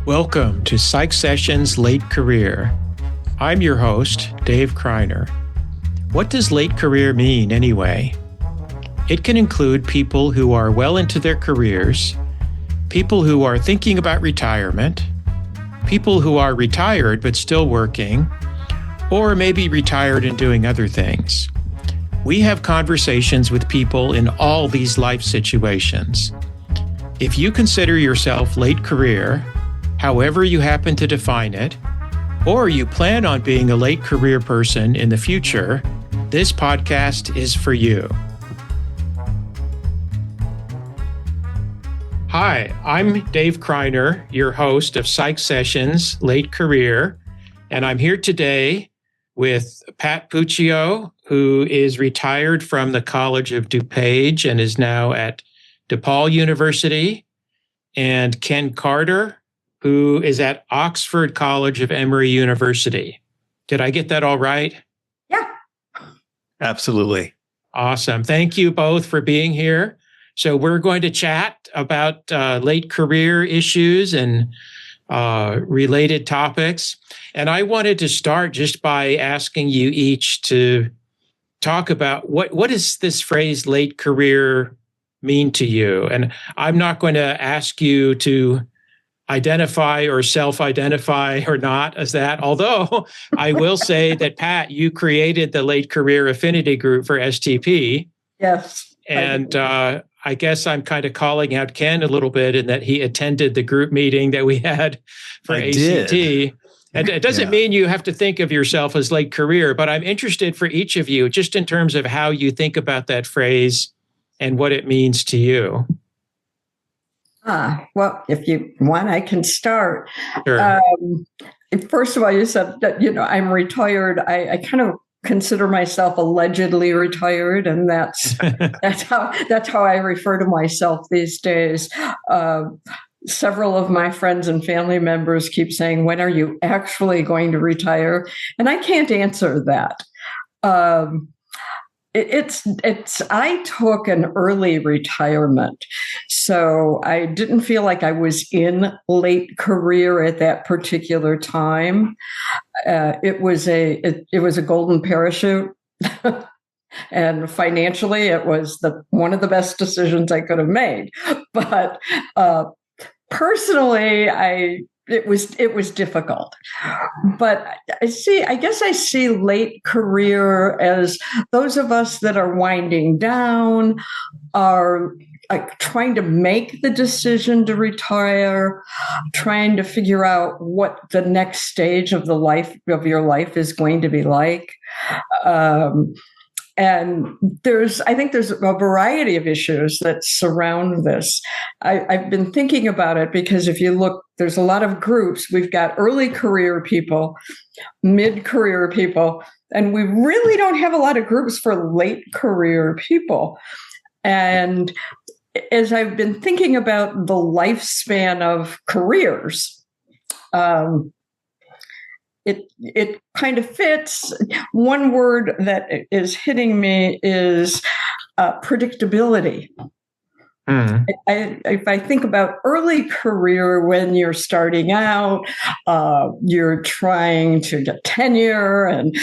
Welcome to Psych Sessions Late Career. I'm your host, Dave Kreiner. What does late career mean anyway? It can include people who are well into their careers, people who are thinking about retirement, people who are retired but still working, or maybe retired and doing other things. We have conversations with people in all these life situations. If you consider yourself late career, however you happen to define it, or you plan on being a late career person in the future, this podcast is for you. Hi, I'm Dave Kreiner, your host of Psych Sessions Late Career, and I'm here today with Pat Puccio, who is retired from the College of DuPage and is now at Depaul University, and Ken Carter, who is at Oxford College of Emory University. Did I get that all right? Yeah. Absolutely. Awesome. Thank you both for being here. So we're going to chat about late career issues and related topics. And I wanted to start just by asking you each to talk about what does this phrase late career mean to you? And I'm not going to ask you to identify or self-identify or not as that. Although I will say that, Pat, you created the Late Career Affinity Group for STP. Yes. And I guess I'm kind of calling out Ken a little bit in that he attended the group meeting that we had for ACT. And it doesn't mean you have to think of yourself as late career, but I'm interested for each of you, just in terms of how you think about that phrase and what it means to you. Well, if you want, I can start. Sure. First of all, you said that, I'm retired. I kind of consider myself allegedly retired, and that's how I refer to myself these days. Several of my friends and family members keep saying, "When are you actually going to retire?" And I can't answer that. I took an early retirement, so I didn't feel like I was in late career at that particular time. It was a golden parachute, and financially, it was one of the best decisions I could have made. But personally, it was difficult. But I guess I see late career as those of us that are winding down, are trying to make the decision to retire, trying to figure out what the next stage of your life is going to be like. And I think there's a variety of issues that surround this. I've been thinking about it because if you look, there's a lot of groups. We've got early career people, mid-career people, and we really don't have a lot of groups for late career people. And as I've been thinking about the lifespan of careers, it kind of fits. One word that is hitting me is predictability. If I think about early career, when you're starting out, you're trying to get tenure and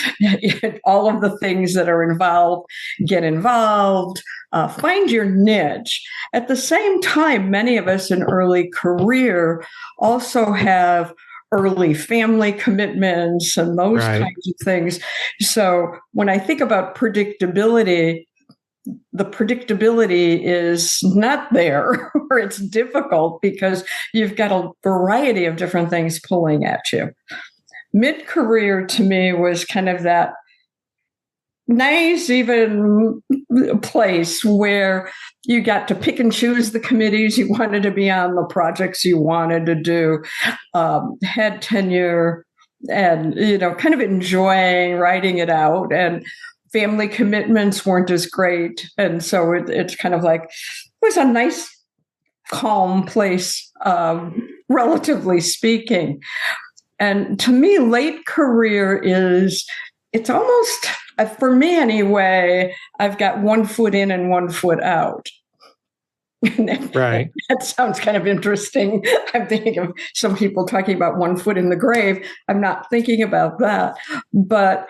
all of the things that are involved, get involved, find your niche. At the same time, many of us in early career also have early family commitments and those kinds of things. So when I think about predictability, the predictability is not there, or it's difficult because you've got a variety of different things pulling at you. Mid-career to me was kind of that nice, even place where you got to pick and choose the committees you wanted to be on, the projects you wanted to do, had tenure, and kind of enjoying writing it out. And family commitments weren't as great, and so it's kind of like it was a nice, calm place, relatively speaking. And to me, late career it's almost, for me anyway, I've got one foot in and one foot out. Right. That sounds kind of interesting. I'm thinking of some people talking about one foot in the grave. I'm not thinking about that. But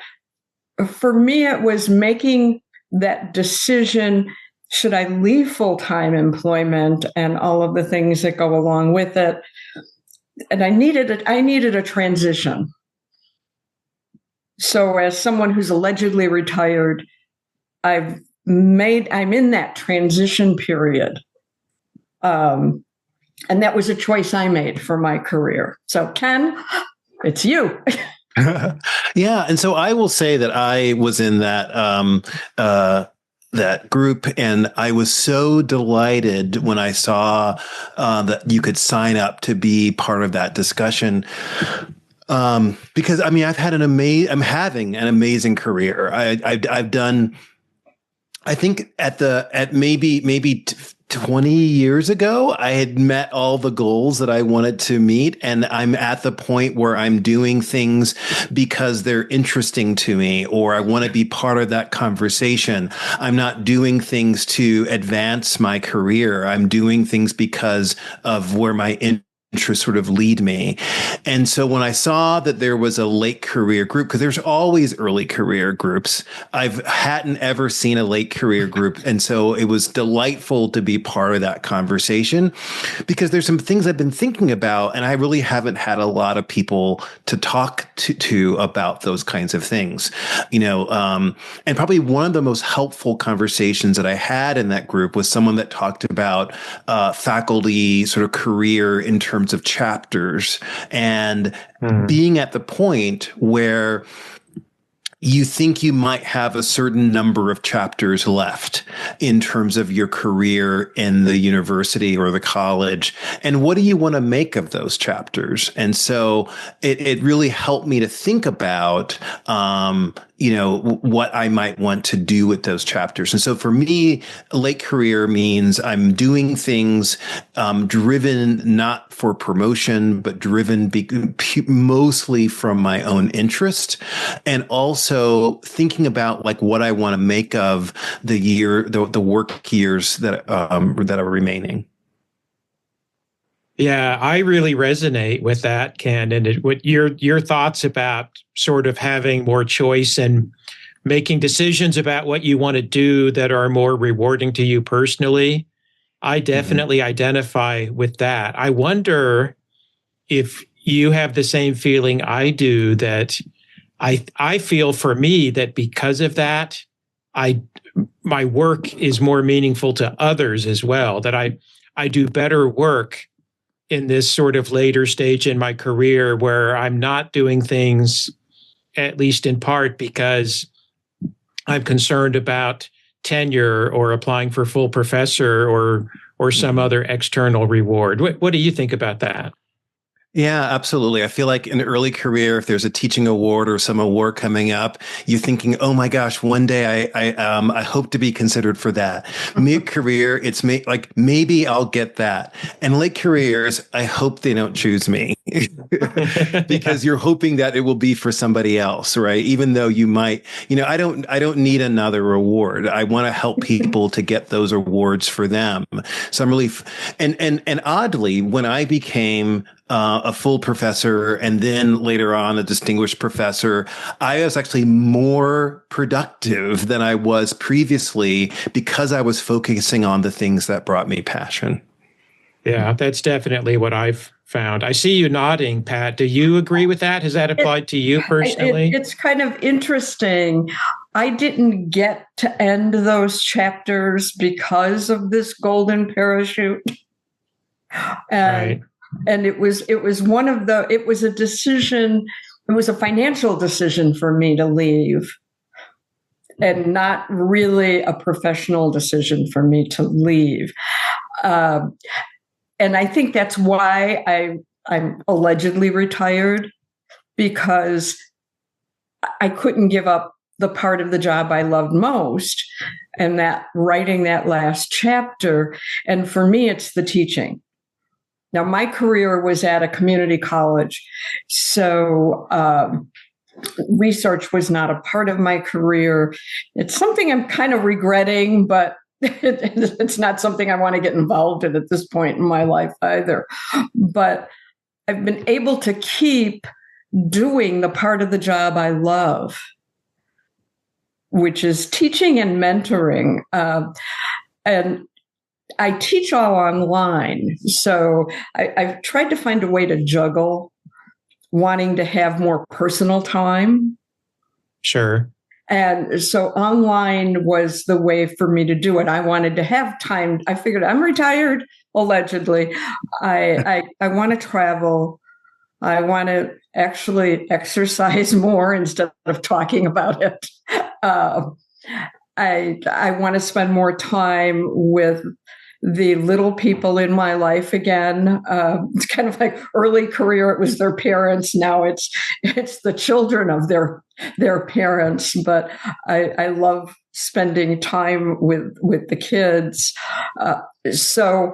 for me, it was making that decision. Should I leave full-time employment and all of the things that go along with it? And I needed a transition. So as someone who's allegedly retired, I'm in that transition period. And that was a choice I made for my career. So Ken, it's you. Yeah. And so I will say that I was in that group, and I was so delighted when I saw that you could sign up to be part of that discussion. Because I mean, I'm having an amazing career. I've done, I think at maybe 20 years ago, I had met all the goals that I wanted to meet. And I'm at the point where I'm doing things because they're interesting to me, or I want to be part of that conversation. I'm not doing things to advance my career. I'm doing things because of where my interests sort of lead me. And so when I saw that there was a late career group, because there's always early career groups, I hadn't ever seen a late career group. And so it was delightful to be part of that conversation, because there's some things I've been thinking about, and I really haven't had a lot of people to talk to about those kinds of things, and probably one of the most helpful conversations that I had in that group was someone that talked about faculty sort of career in terms of chapters, and being at the point where you think you might have a certain number of chapters left in terms of your career in the university or the college. And what do you want to make of those chapters? And so it really helped me to think about, what I might want to do with those chapters. And so for me, late career means I'm doing things driven not for promotion, but driven mostly from my own interest, and also thinking about like what I want to make of the work years that are remaining. Yeah, I really resonate with that, Ken. And what your thoughts about sort of having more choice and making decisions about what you want to do that are more rewarding to you personally. I definitely identify with that. I wonder if you have the same feeling I do, that I feel for me that because of that, my work is more meaningful to others as well, that I do better work in this sort of later stage in my career where I'm not doing things, at least in part, because I'm concerned about tenure or applying for full professor or some other external reward. What do you think about that? Yeah, absolutely. I feel like in early career, if there's a teaching award or some award coming up, you're thinking, "Oh my gosh, one day I hope to be considered for that." Mid career, it's like maybe I'll get that. And late careers, I hope they don't choose me because you're hoping that it will be for somebody else, right? Even though you might, I don't need another award. I want to help people to get those awards for them. So I'm really, and oddly, when I became a full professor and then later on a distinguished professor, I was actually more productive than I was previously because I was focusing on the things that brought me passion. Yeah, that's definitely what I've found. I see you nodding, Pat. Do you agree with that? Has that applied to you personally? It's kind of interesting. I didn't get to end those chapters because of this golden parachute. Right. And it was a decision, it was a financial decision for me to leave, and not really a professional decision for me to leave. And I think that's why I'm allegedly retired, because I couldn't give up the part of the job I loved most, and that writing that last chapter. And for me, it's the teaching. Now, my career was at a community college, so research was not a part of my career. It's something I'm kind of regretting, but It's not something I want to get involved in at this point in my life either. But I've been able to keep doing the part of the job I love, which is teaching and mentoring. And I teach all online. So I've tried to find a way to juggle wanting to have more personal time. Sure. And so online was the way for me to do it. I wanted to have time. I figured I'm retired, allegedly. I want to travel. I want to actually exercise more instead of talking about it. I want to spend more time with the little people in my life again. It's kind of like early career, it was their parents. Now it's the children of their parents. But I love spending time with the kids. So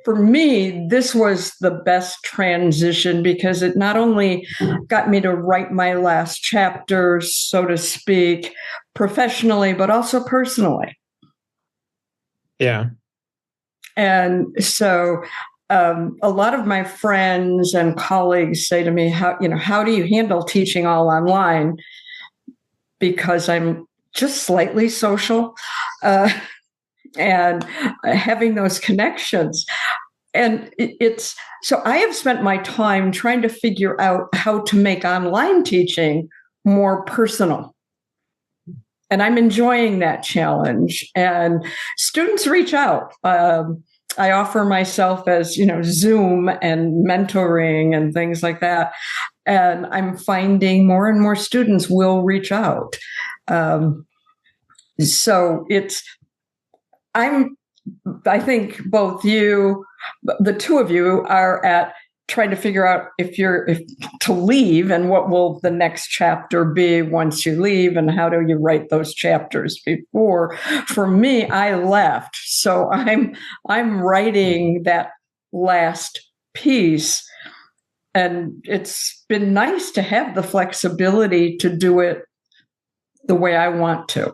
for me, this was the best transition because it not only got me to write my last chapters, so to speak, professionally, but also personally. Yeah. And so a lot of my friends and colleagues say to me, how do you handle teaching all online? Because I'm just slightly social and having those connections. And so I have spent my time trying to figure out how to make online teaching more personal. And I'm enjoying that challenge. And students reach out. I offer myself as, Zoom and mentoring and things like that. And I'm finding more and more students will reach out. So I think both you, the two of you, are at trying to figure out if to leave and what will the next chapter be once you leave and how do you write those chapters before. For me, I left. So I'm writing that last piece. And it's been nice to have the flexibility to do it the way I want to.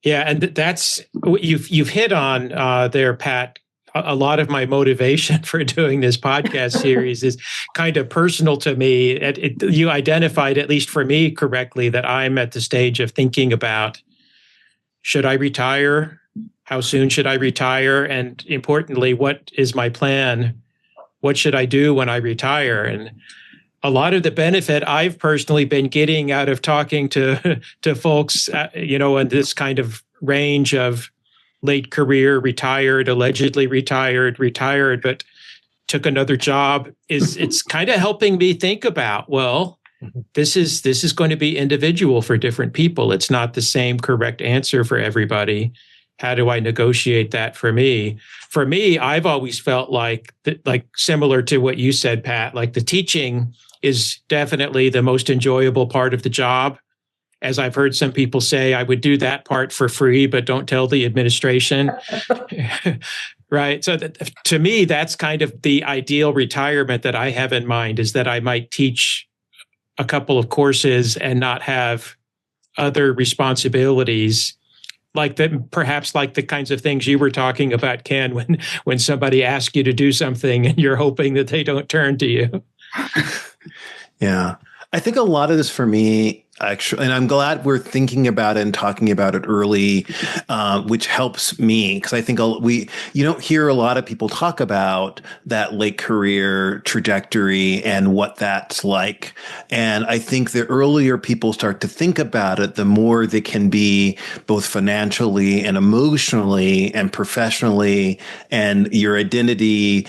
Yeah, and that's you've hit on there, Pat. A lot of my motivation for doing this podcast series is kind of personal to me. You identified, at least for me correctly, that I'm at the stage of thinking about, should I retire? How soon should I retire? And importantly, what is my plan? What should I do when I retire? And a lot of the benefit I've personally been getting out of talking to folks, in this kind of range of late career, retired, allegedly retired, but took another job, it's kind of helping me think about, well, this is going to be individual for different people. It's not the same correct answer for everybody. How do I negotiate that for me? For me, I've always felt like similar to what you said, Pat, like the teaching is definitely the most enjoyable part of the job. As I've heard some people say, I would do that part for free, but don't tell the administration. Right. So to me, that's kind of the ideal retirement that I have in mind, is that I might teach a couple of courses and not have other responsibilities, perhaps like the kinds of things you were talking about, Ken, when somebody asks you to do something and you're hoping that they don't turn to you. Yeah. I think a lot of this for me, actually, and I'm glad we're thinking about it and talking about it early, which helps me, because I think you don't hear a lot of people talk about that late career trajectory and what that's like. And I think the earlier people start to think about it, the more they can be both financially and emotionally and professionally, and your identity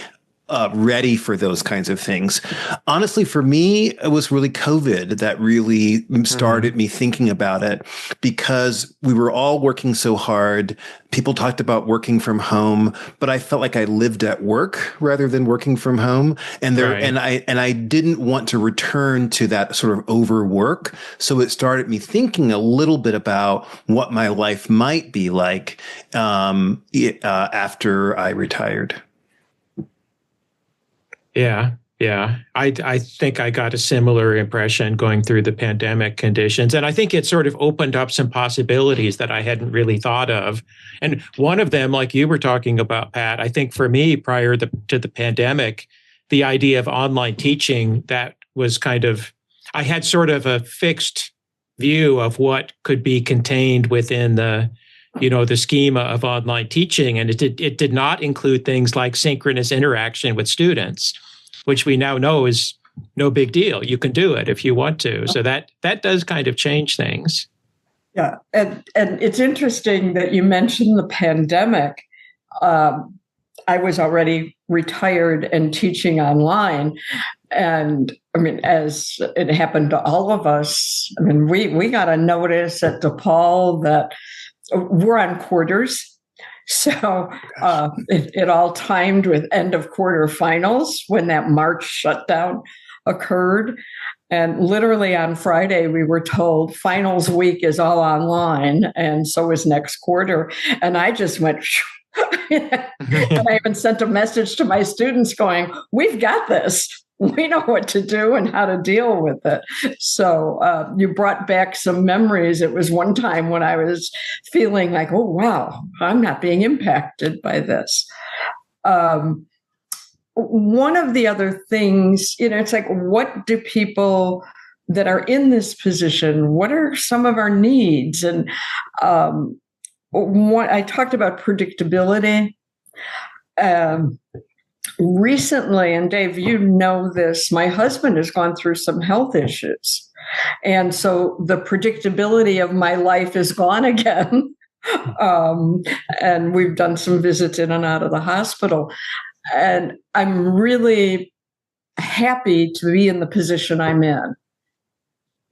ready for those kinds of things. Honestly, for me, it was really COVID that really started me thinking about it, because we were all working so hard. People talked about working from home, but I felt like I lived at work rather than working from home. And I didn't want to return to that sort of overwork. So it started me thinking a little bit about what my life might be like after I retired. Yeah. Yeah, I think I got a similar impression going through the pandemic conditions. And I think it sort of opened up some possibilities that I hadn't really thought of. And one of them, like you were talking about, Pat, I think for me, prior to the pandemic, the idea of online teaching, that was kind of, I had sort of a fixed view of what could be contained within the schema of online teaching. And it did not include things like synchronous interaction with students, which we now know is no big deal. You can do it if you want to. So that does kind of change things. Yeah. And it's interesting that you mentioned the pandemic. I was already retired and teaching online. And I mean, as it happened to all of us, I mean, we got a notice at Depaul that we're on quarters. So it all timed with end of quarter finals when that March shutdown occurred. And literally on Friday, we were told finals week is all online, and so is next quarter. And I just went, and I even sent a message to my students going, we've got this. We know what to do and how to deal with it. So you brought back some memories. It was one time when I was feeling like, oh, wow, I'm not being impacted by this. One of the other things, it's like, what do people that are in this position, what are some of our needs? And I talked about predictability. Recently, and Dave, you know this, my husband has gone through some health issues. And so the predictability of my life is gone again. And we've done some visits in and out of the hospital. And I'm really happy to be in the position I'm in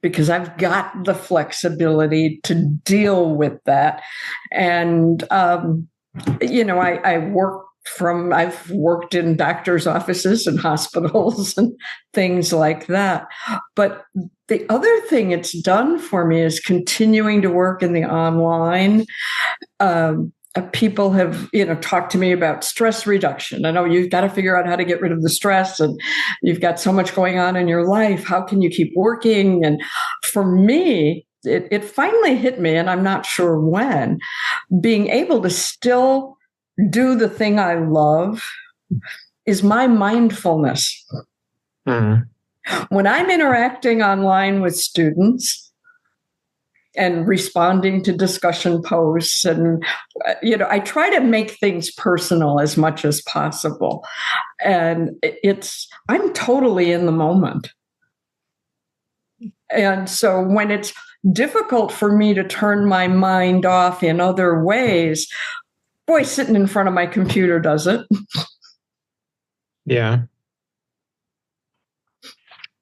because I've got the flexibility to deal with that. And, I've worked in doctors' offices and hospitals and things like that. But the other thing it's done for me is continuing to work in the online. People have, talked to me about stress reduction. I know you've got to figure out how to get rid of the stress, and you've got so much going on in your life. How can you keep working? And for me, it finally hit me, and I'm not sure when, being able to still do the thing I love is my mindfulness. Mm-hmm. When I'm interacting online with students and responding to discussion posts, and I try to make things personal as much as possible. And I'm totally in the moment. And so when it's difficult for me to turn my mind off in other ways, boy, sitting in front of my computer does it. Yeah.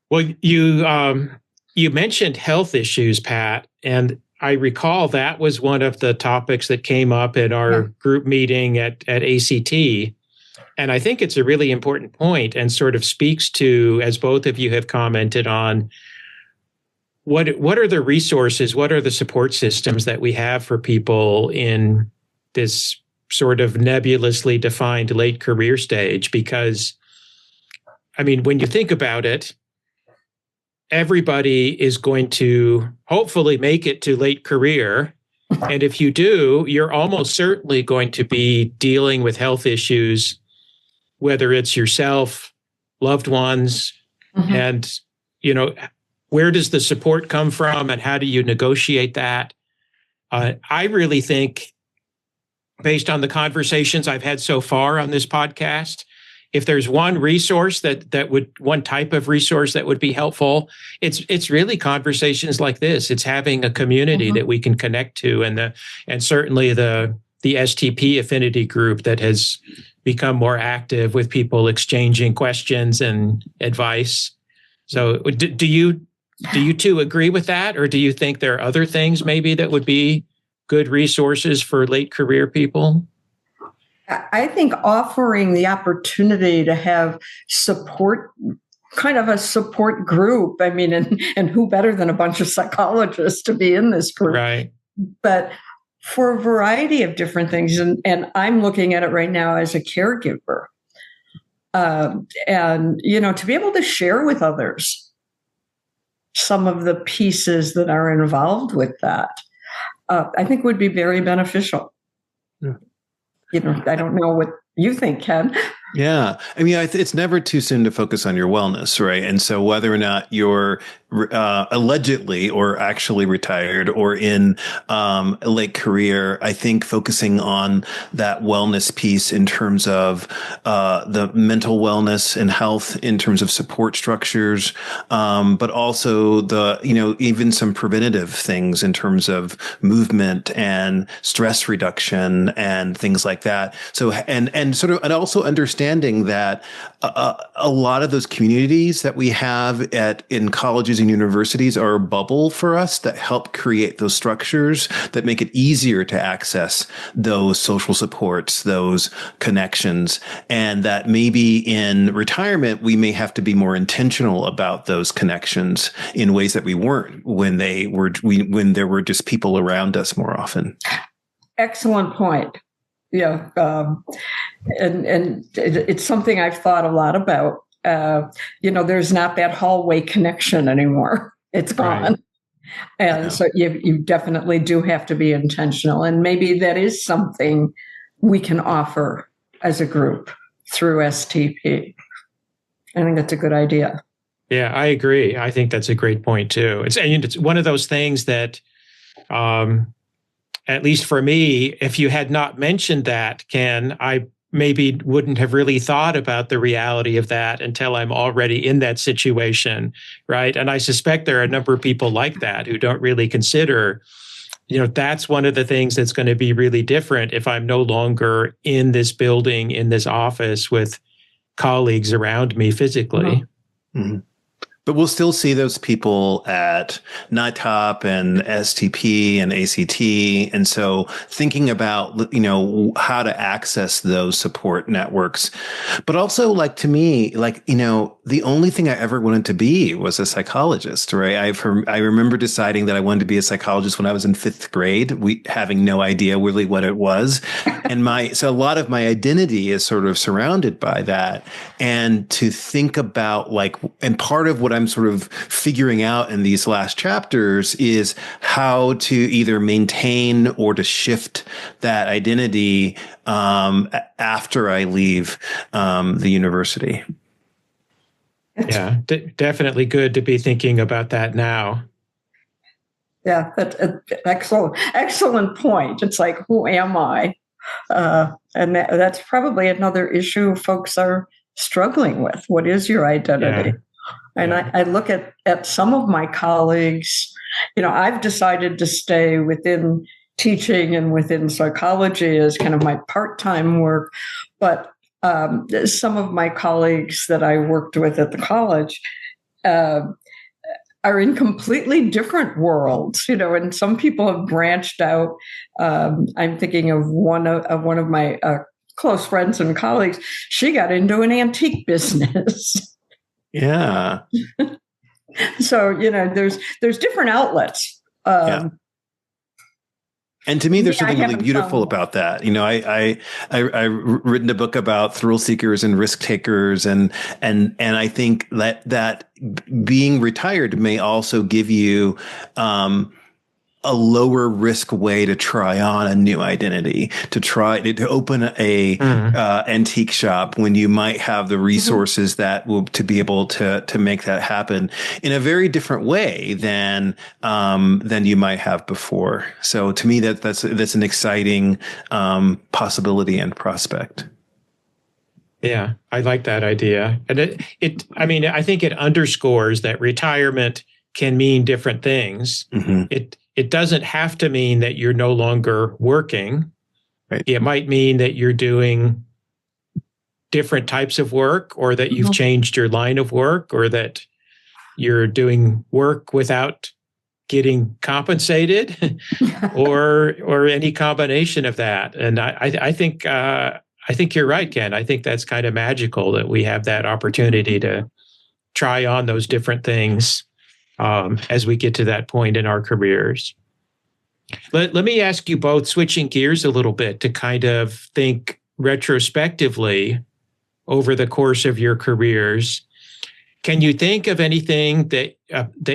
Well, you mentioned health issues, Pat, and I recall that was one of the topics that came up at our group meeting at ACT. And I think it's a really important point and sort of speaks to, as both of you have commented on, what are the resources, what are the support systems that we have for people in this sort of nebulously defined late career stage? Because, I mean, when you think about it, everybody is going to hopefully make it to late career. And if you do, you're almost certainly going to be dealing with health issues, whether it's yourself, loved ones, mm-hmm. and, where does the support come from and how do you negotiate that? I really think, based on the conversations I've had so far on this podcast, if there's one resource one type of resource that would be helpful, it's really conversations like this. It's having a community mm-hmm. that we can connect to, and certainly the STP affinity group that has become more active with people exchanging questions and advice. So do you two agree with that, or do you think there are other things maybe that would be good resources for late career people? I think offering the opportunity to have support, kind of a support group. I mean, and who better than a bunch of psychologists to be in this group? Right. But for a variety of different things, and I'm looking at it right now as a caregiver. And, to be able to share with others some of the pieces that are involved with that, I think would be very beneficial. Yeah. I don't know what you think, Ken. Yeah. I mean, it's never too soon to focus on your wellness, right? And so whether or not you're allegedly or actually retired or in a late career, I think focusing on that wellness piece in terms of the mental wellness and health, in terms of support structures, but also even some preventative things in terms of movement and stress reduction and things like that. So, and also understanding that a lot of those communities that we have in colleges and universities are a bubble for us that help create those structures that make it easier to access those social supports, those connections, and that maybe in retirement we may have to be more intentional about those connections in ways that we weren't when there were just people around us more often. Excellent point. Yeah. And it's something I've thought a lot about. There's not that hallway connection anymore. It's gone. Right. And so you definitely do have to be intentional. And maybe that is something we can offer as a group through STP. I think that's a good idea. Yeah, I agree. I think that's a great point too. It's one of those things that, at least for me, if you had not mentioned that, Ken, I maybe wouldn't have really thought about the reality of that until I'm already in that situation, right? And I suspect there are a number of people like that who don't really consider, that's one of the things that's going to be really different if I'm no longer in this building, in this office with colleagues around me physically. Mm-hmm. But we'll still see those people at NITOP and STP and ACT. And so thinking about, how to access those support networks. But also, to me, the only thing I ever wanted to be was a psychologist, right? I remember deciding that I wanted to be a psychologist when I was in 5th grade, having no idea really what it was. And so a lot of my identity is sort of surrounded by that. And to think about and part of what I'm sort of figuring out in these last chapters is how to either maintain or to shift that identity after I leave the university. Yeah, definitely good to be thinking about that now. Yeah, that's excellent point. It's like, who am I? And that's probably another issue folks are struggling with. What is your identity? Yeah. And I look at some of my colleagues, I've decided to stay within teaching and within psychology as kind of my part-time work. But some of my colleagues that I worked with at the college are in completely different worlds, and some people have branched out. I'm thinking of one of my close friends and colleagues. She got into an antique business. Yeah. So, there's different outlets. Yeah. And to me, there's something really beautiful about that. I've written a book about thrill seekers and risk takers. And I think that being retired may also give you, a lower risk way to try on a new identity, to open a antique shop when you might have the resources to be able to make that happen in a very different way than you might have before. So to me, that's an exciting possibility and prospect. Yeah, I like that idea. And I think it underscores that retirement can mean different things. Mm-hmm. It doesn't have to mean that you're no longer working. Right. It might mean that you're doing different types of work, or that you've changed your line of work, or that you're doing work without getting compensated, or any combination of that. And I think you're right, Ken. I think that's kind of magical that we have that opportunity to try on those different things as we get to that point in our careers. Let me ask you both, switching gears a little bit, to kind of think retrospectively, over the course of your careers. Can you think of anything that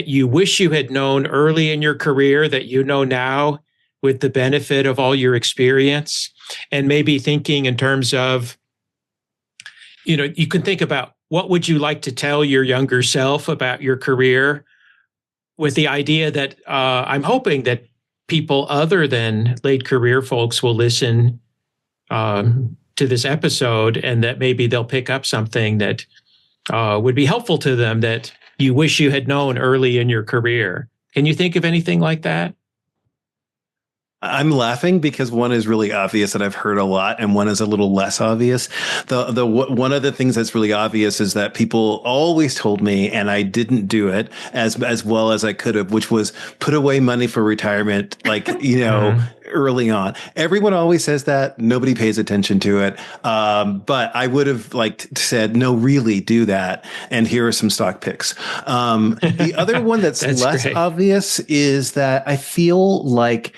you wish you had known early in your career that you know now with the benefit of all your experience? And maybe thinking in terms of, you can think about what would you like to tell your younger self about your career, with the idea that I'm hoping that people other than late career folks will listen to this episode, and that maybe they'll pick up something that would be helpful to them that you wish you had known early in your career. Can you think of anything like that? I'm laughing because one is really obvious that I've heard a lot, and one is a little less obvious. One of the things that's really obvious is that people always told me, and I didn't do it as well as I could have, which was put away money for retirement, early on. Everyone always says that. Nobody pays attention to it. But I would have said, no, really do that. And here are some stock picks. The other one that's less great. Obvious is that I feel like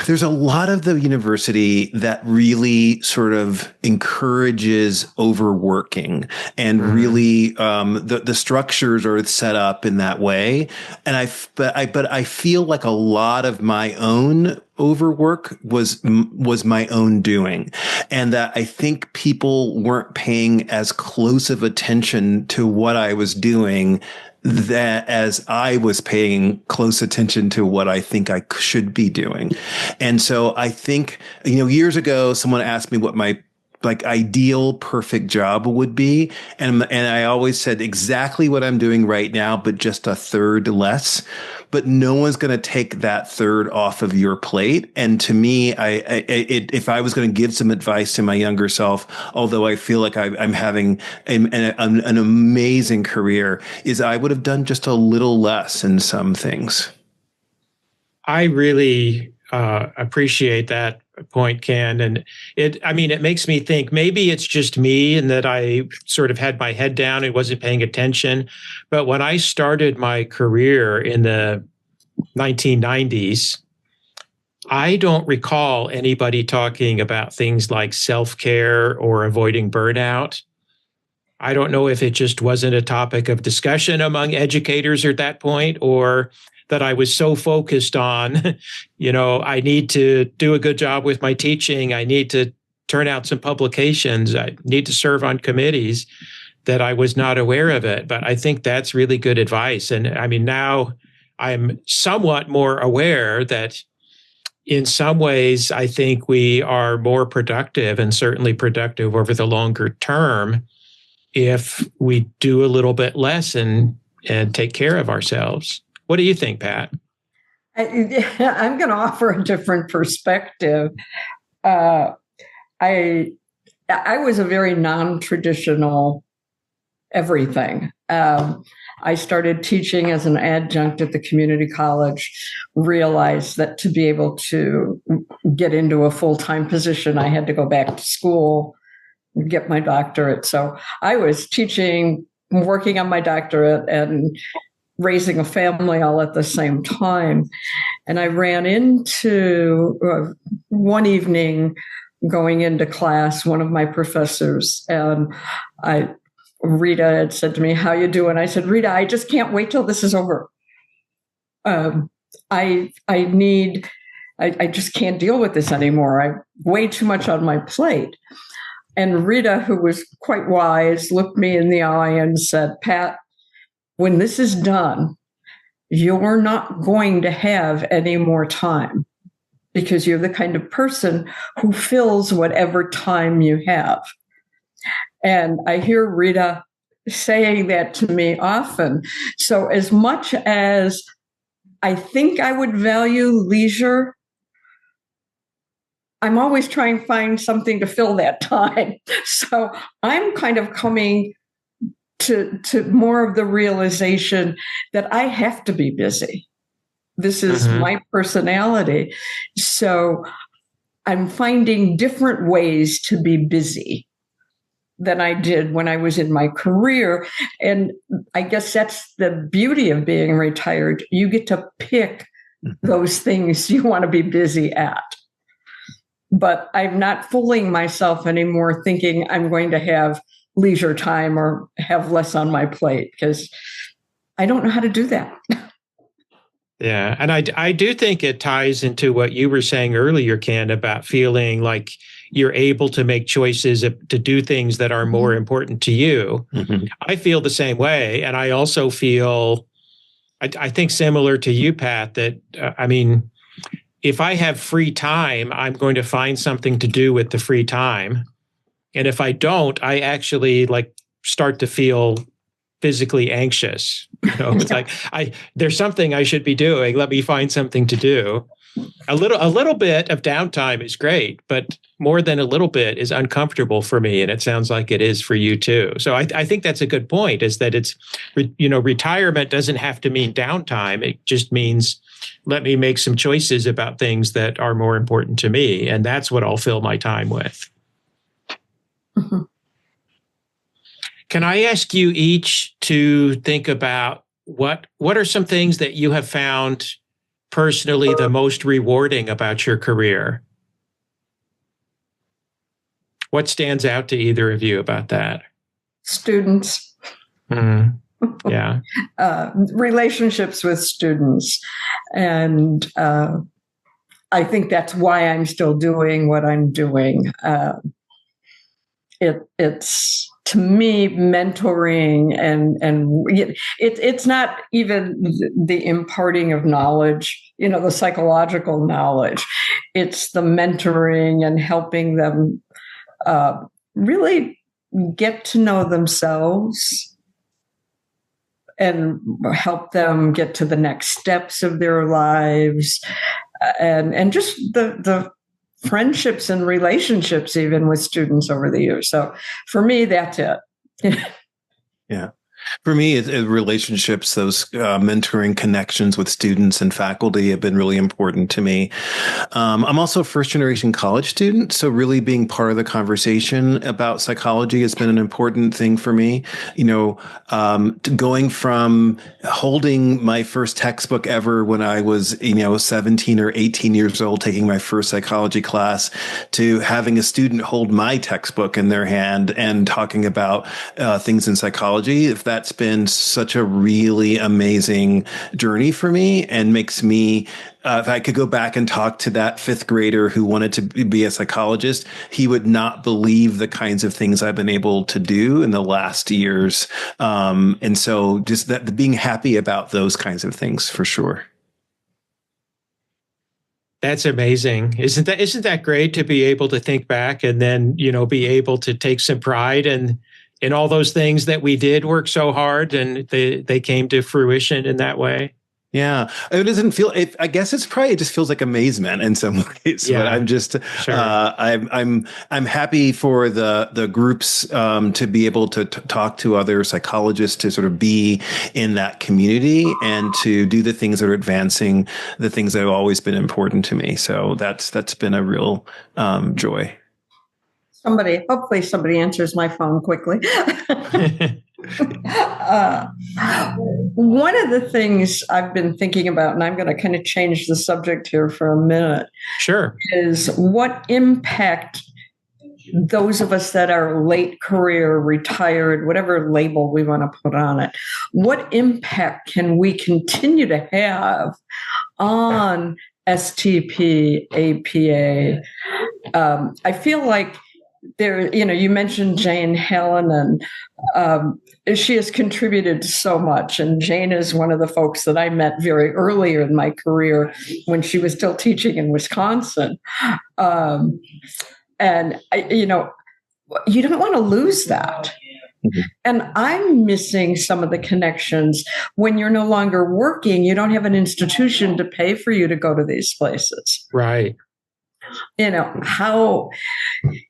there's a lot of the university that really sort of encourages overworking, and really the structures are set up in that way. And I feel like a lot of my own overwork was my own doing, and that I think people weren't paying as close of attention to what I was doing that as I was paying close attention to what I think I should be doing. And so I think, years ago, someone asked me what my ideal perfect job would be. And I always said exactly what I'm doing right now, but just a third less. But no one's going to take that third off of your plate. And to me, if I was going to give some advice to my younger self, although I feel like I'm having an amazing career, is I would have done just a little less in some things. I really appreciate that point, Ken. And it makes me think maybe it's just me and that I sort of had my head down and wasn't paying attention. But when I started my career in the 1990s, I don't recall anybody talking about things like self-care or avoiding burnout. I don't know if it just wasn't a topic of discussion among educators at that point, or that I was so focused on, I need to do a good job with my teaching. I need to turn out some publications. I need to serve on committees, that I was not aware of it. But I think that's really good advice. And now I'm somewhat more aware that in some ways, I think we are more productive, and certainly productive over the longer term, if we do a little bit less and take care of ourselves. What do you think, Pat? I'm going to offer a different perspective. I was a very non-traditional everything. I started teaching as an adjunct at the community college, realized that to be able to get into a full-time position, I had to go back to school, get my doctorate. So I was teaching, working on my doctorate, and raising a family all at the same time. And I ran into one evening going into class, one of my professors, and Rita had said to me, "How you doing?" I said, "Rita, I just can't wait till this is over. I just can't deal with this anymore. I have way too much on my plate." And Rita, who was quite wise, looked me in the eye and said, "Pat, when this is done, you're not going to have any more time, because you're the kind of person who fills whatever time you have." And I hear Rita saying that to me often. So as much as I think I would value leisure, I'm always trying to find something to fill that time. So I'm kind of coming to more of the realization that I have to be busy. This is my personality. So I'm finding different ways to be busy than I did when I was in my career. And I guess that's the beauty of being retired. You get to pick those things you want to be busy at. but I'm not fooling myself anymore thinking I'm going to have leisure time or have less on my plate, because I don't know how to do that. Yeah. And I do think it ties into what you were saying earlier, Ken, about feeling like you're able to make choices to do things that are more important to you. Mm-hmm. I feel the same way. And I also feel, I think similar to you, Pat, that, if I have free time, I'm going to find something to do with the free time. And if I don't, I actually start to feel physically anxious. It's like there's something I should be doing. Let me find something to do. A little bit of downtime is great, but more than a little bit is uncomfortable for me, and it sounds like it is for you too. So I think that's a good point. Is that it's retirement doesn't have to mean downtime. It just means let me make some choices about things that are more important to me, and that's what I'll fill my time with. Mm-hmm. Can I ask you each to think about what are some things that you have found personally the most rewarding about your career? What stands out to either of you about that? Students. Mm-hmm. Yeah. Relationships with students. And I think that's why I'm still doing what I'm doing. It's to me, mentoring and it's not even the imparting of knowledge, the psychological knowledge. It's the mentoring and helping them really get to know themselves and help them get to the next steps of their lives, and just the friendships and relationships even with students over the years. So for me, that's it. Yeah. For me, it's relationships, those mentoring connections with students and faculty have been really important to me. I'm also a first-generation college student, so really being part of the conversation about psychology has been an important thing for me. Going from holding my first textbook ever when I was, 17 or 18 years old, taking my first psychology class, to having a student hold my textbook in their hand and talking about things in psychology. If that's been such a really amazing journey for me, and makes me, if I could go back and talk to that fifth grader who wanted to be a psychologist, he would not believe the kinds of things I've been able to do in the last years. And so just that, being happy about those kinds of things for sure. That's amazing. Isn't that great to be able to think back and then, be able to take some pride in all those things that we did work so hard and they came to fruition in that way? Yeah, it doesn't feel. I guess it just feels like amazement in some ways. Yeah, but I'm just, sure. I'm happy for the groups to be able to talk to other psychologists, to sort of be in that community and to do the things that are advancing the things that have always been important to me. So that's been a real joy. Hopefully somebody answers my phone quickly. One of the things I've been thinking about, and I'm going to kind of change the subject here for a minute, sure, is what impact those of us that are late career, retired, whatever label we want to put on it, what impact can we continue to have on STP, APA? I feel like there, you mentioned Jane Helen, and she has contributed so much. And Jane is one of the folks that I met very early in my career when she was still teaching in Wisconsin. And you don't want to lose that. Mm-hmm. And I'm missing some of the connections. When you're no longer working, you don't have an institution to pay for you to go to these places. Right. How,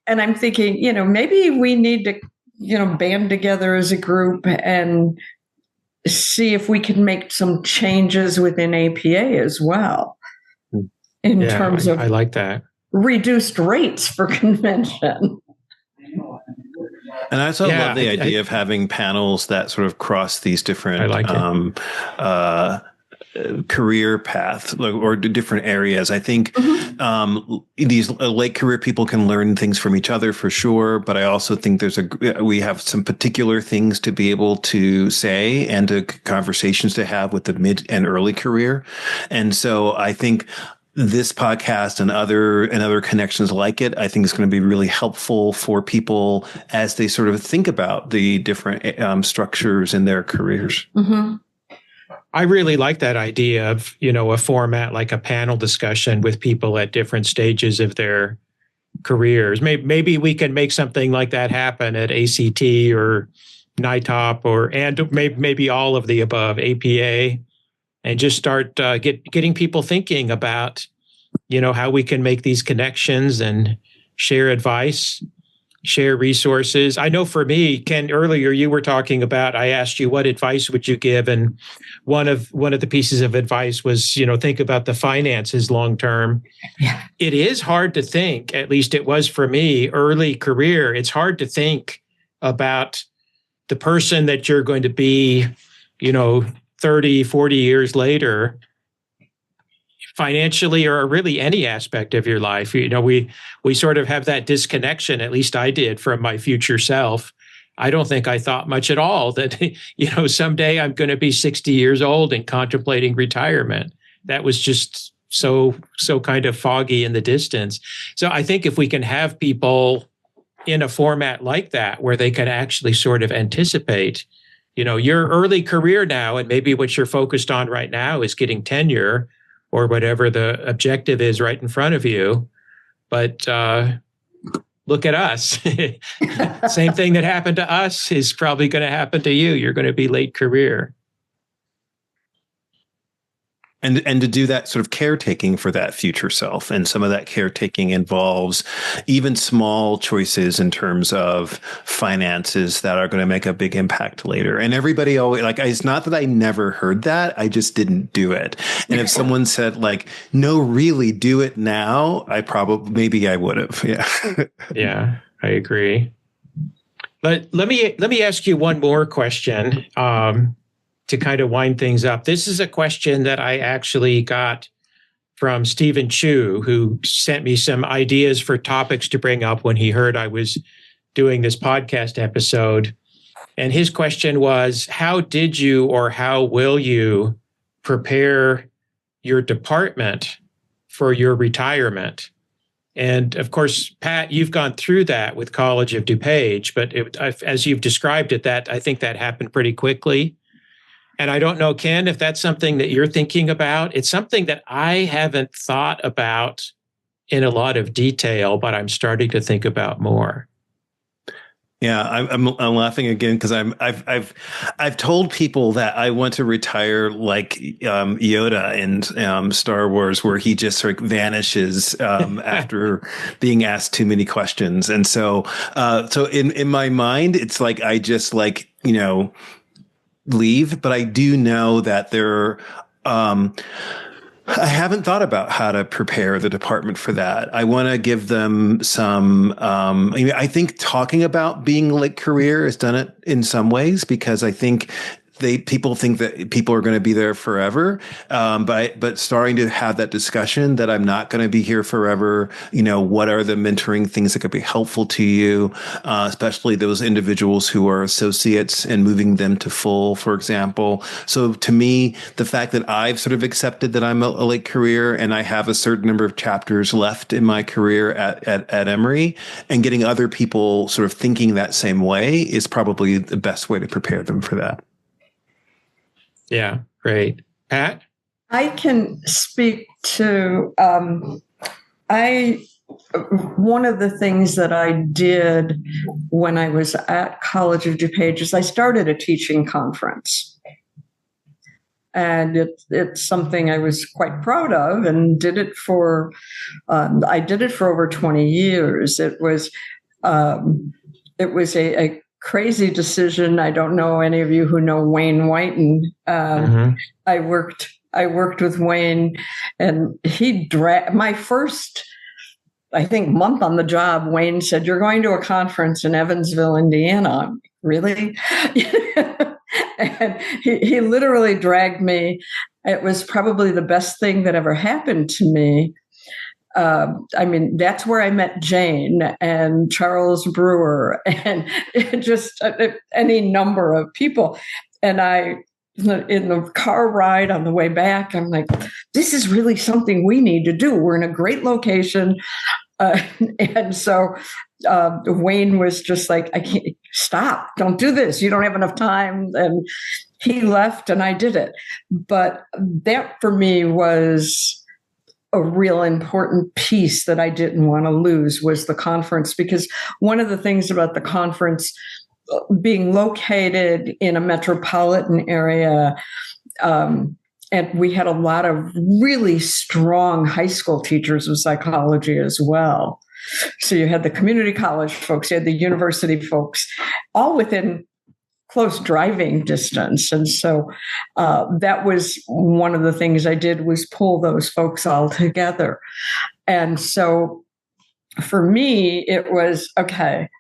and I'm thinking, maybe we need to, band together as a group and see if we can make some changes within APA as well. In terms of, I like that, reduced rates for convention. And I also love the idea of having panels that sort of cross these different career path or different areas. I think these late career people can learn things from each other for sure, but I also think we have some particular things to be able to say and to conversations to have with the mid and early career. And so I think this podcast and other connections like it, I think is going to be really helpful for people as they sort of think about the different structures in their careers. Mm-hmm. I really like that idea of, a format like a panel discussion with people at different stages of their careers. Maybe we can make something like that happen at ACT or NITOP and maybe all of the above, APA, and just start getting people thinking about, how we can make these connections and share advice, share resources. I know for me, Ken, earlier you were talking about, I asked you, what advice would you give? And one of the pieces of advice was, think about the finances long term. Yeah. It is hard to think, at least it was for me, early career. It's hard to think about the person that you're going to be, 30, 40 years later, financially or really any aspect of your life. We sort of have that disconnection, at least I did, from my future self. I don't think I thought much at all that, someday I'm going to be 60 years old and contemplating retirement. That was just so kind of foggy in the distance. So I think if we can have people in a format like that, where they can actually sort of anticipate, your early career now, and maybe what you're focused on right now is getting tenure or whatever the objective is right in front of you. But look at us. Same thing that happened to us is probably going to happen to you. You're going to be late career. And to do that sort of caretaking for that future self. And some of that caretaking involves even small choices in terms of finances that are going to make a big impact later. And everybody always, it's not that I never heard that, I just didn't do it. And if someone said no, really do it now, maybe I would have. Yeah. Yeah, I agree. But let me ask you one more question. To kind of wind things up. This is a question that I actually got from Stephen Chu, who sent me some ideas for topics to bring up when he heard I was doing this podcast episode. And his question was, how did you or how will you prepare your department for your retirement? And of course, Pat, you've gone through that with College of DuPage, but as you've described it, I think that happened pretty quickly. And I don't know, Ken, if that's something that you're thinking about. It's something that I haven't thought about in a lot of detail, but I'm starting to think about more. Yeah, I'm laughing again because I've told people that I want to retire like Yoda in Star Wars, where he just sort of vanishes after being asked too many questions, and so in my mind, it's like I just leave, but I do know that I haven't thought about how to prepare the department for that. I want to give them some, I think talking about being late career has done it in some ways, because I think people think that people are going to be there forever. But starting to have that discussion that I'm not going to be here forever. What are the mentoring things that could be helpful to you, especially those individuals who are associates and moving them to full, for example. So to me, the fact that I've sort of accepted that I'm a late career and I have a certain number of chapters left in my career at Emory, and getting other people sort of thinking that same way is probably the best way to prepare them for that. Yeah, great. Pat? I can speak to, one of the things that I did when I was at College of DuPage is I started a teaching conference. And it's something I was quite proud of, and did it for over 20 years. It was a crazy decision. I don't know any of you who know Wayne Whiten. I worked with Wayne, and he dragged my first, I think, month on the job. Wayne said, "You're going to a conference in Evansville, Indiana." Really? And he literally dragged me It was probably the best thing that ever happened to me. That's where I met Jane and Charles Brewer and just any number of people. And in the car ride on the way back, I'm like, this is really something we need to do. We're in a great location. And so Wayne was just like, I can't stop. Don't do this. You don't have enough time. And he left and I did it. But that for me was a real important piece that I didn't want to lose, was the conference, because one of the things about the conference being located in a metropolitan area, and we had a lot of really strong high school teachers of psychology as well. So you had the community college folks, you had the university folks, all within close driving distance. And so that was one of the things I did, was pull those folks all together. And so for me, it was, okay,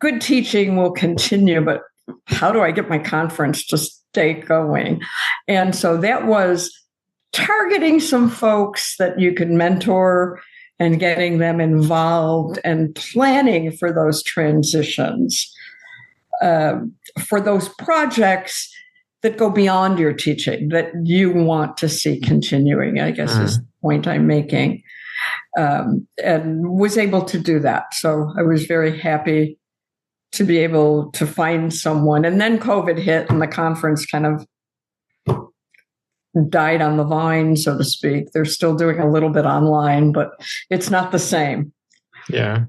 good teaching will continue, but how do I get my conference to stay going? And so that was targeting some folks that you could mentor and getting them involved and planning for those transitions. For those projects that go beyond your teaching, that you want to see continuing, I guess is the point I'm making, and was able to do that. So I was very happy to be able to find someone. And then COVID hit and the conference kind of died on the vine, so to speak. They're still doing a little bit online, but it's not the same. Yeah.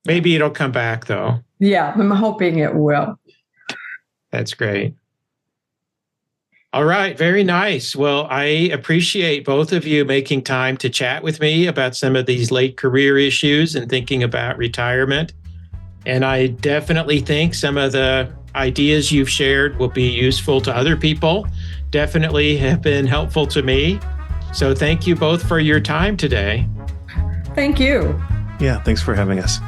Maybe it'll come back, though. Yeah, I'm hoping it will. That's great. All right. Very nice. Well, I appreciate both of you making time to chat with me about some of these late career issues and thinking about retirement. And I definitely think some of the ideas you've shared will be useful to other people. Definitely have been helpful to me. So thank you both for your time today. Thank you. Yeah, thanks for having us.